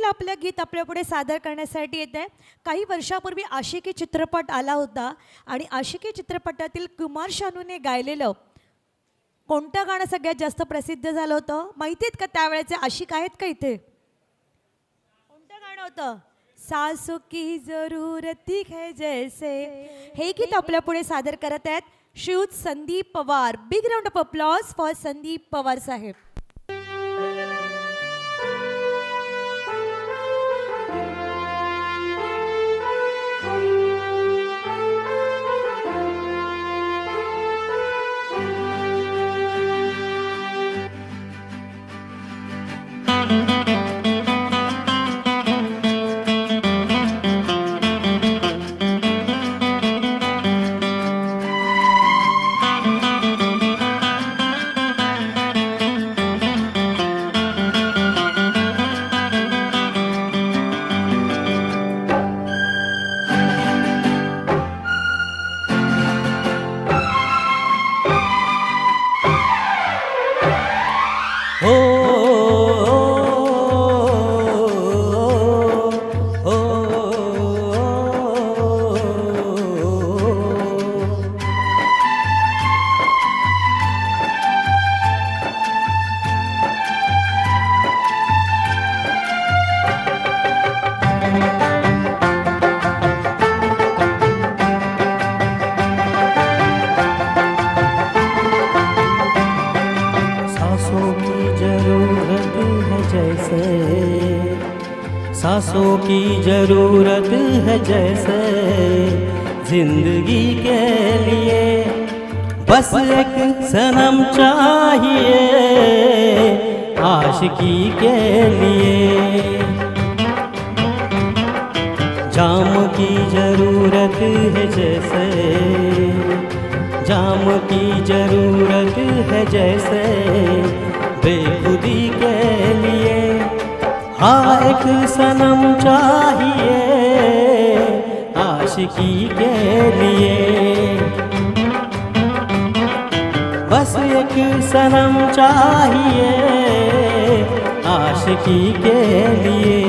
आपलं गीत आपल्यापुढे सादर करण्यासाठी येत आहे. काही वर्षापूर्वी आशिकी चित्रपट आला होता आणि आशिकी चित्रपटातील कुमार शानूने गायलेलं कोणतं गाणं सगळ्यात जास्त प्रसिद्ध झालं होतं माहिती आहेत का? त्यावेळेचे आशिक आहेत का इथे? कोणतं गाणं होतं? सासू की जरूरत है जैसे. हे गीत आपल्यापुढे सादर करत आहेत Shriyut Sandeep Pawar. Big round of applause for Sandeep Pawar साहेब. सांसों की जरूरत है जैसे जिंदगी के लिए बस एक सनम चाहिए आशिकी के लिए. जाम की जरूरत है जैसे जाम की जरूरत है जैसे बेखुदी के लिए हाँ एक सनम चाहिए आशिकी के लिए. बस एक सनम चाहिए आशिकी के लिए.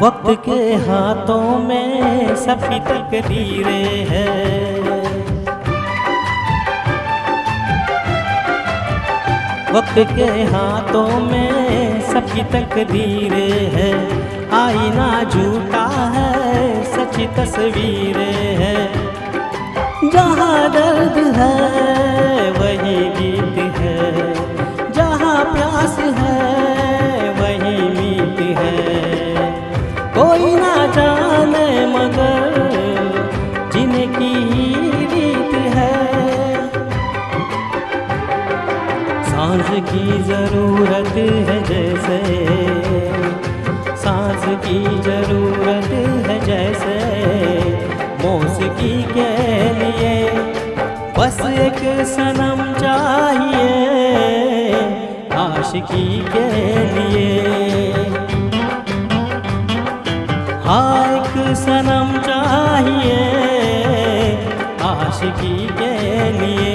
वक्त के हाथों में सबकी तकदीरें हैं. वक्त के हाथों में सबकी तकदीरें हैं. आईना झूठा है सच्ची तस्वीरें हैं. जहाँ दर्द है वही गीत है. जहाँ प्यास है वही मीत है. कोई ना जाने मगर जिनकी रीत है. सांस की जरूरत है जैसे सांस की जरूरत है जैसे मौसीकी के लिए बस एक सनम चाहिए आशिकी के लिए. हाँ एक सनम चाहिए आशिकी के लिए.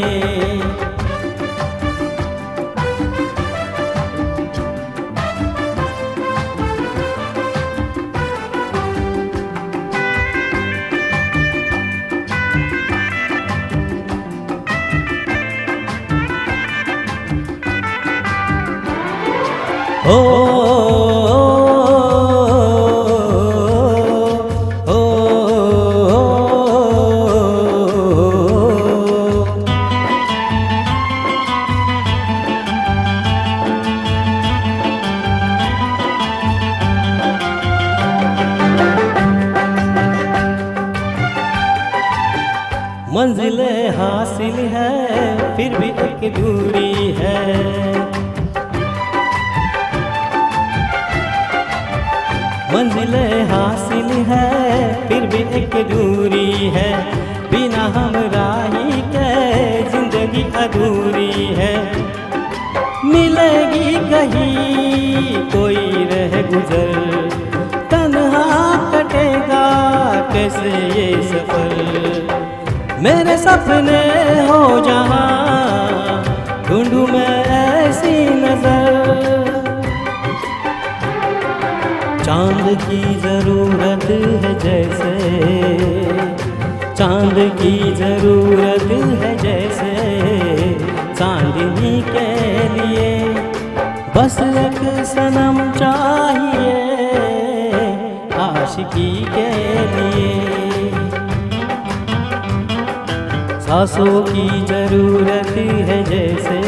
मंजिलें हासिल है फिर भी एक दूरी है. मंजिल हासिल है फिर भी एक दूरी है, बिना हमराही के जिंदगी अधूरी है। मिलेगी कहीं कोई रह गुजर, तन्हा कटेगा कैसे ये सफर। मेरे सपने हो जहाँ ढूंढूं मैं ऐसी नजर, चांद की जरूरत है जैसे, चांद की जरूरत है जैसे चांदनी के लिए। बस एक सनम चाहिए आशिकी के लिए। सांसों की जरूरत है जैसे,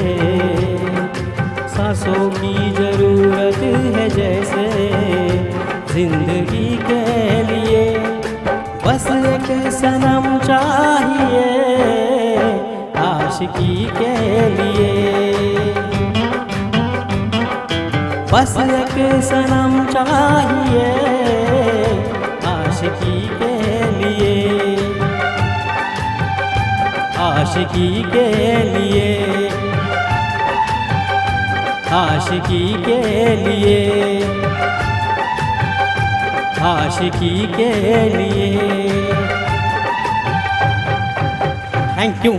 सांसों की जरूरत है जैसे जिंदगी के लिए। बस एक सनम चाहिए आशिकी के लिए। बस एक सनम चाहिए आशिकी के लिए, आशिकी के लिए, आशिकी के लिए, आशिकी के लिए। Thank you.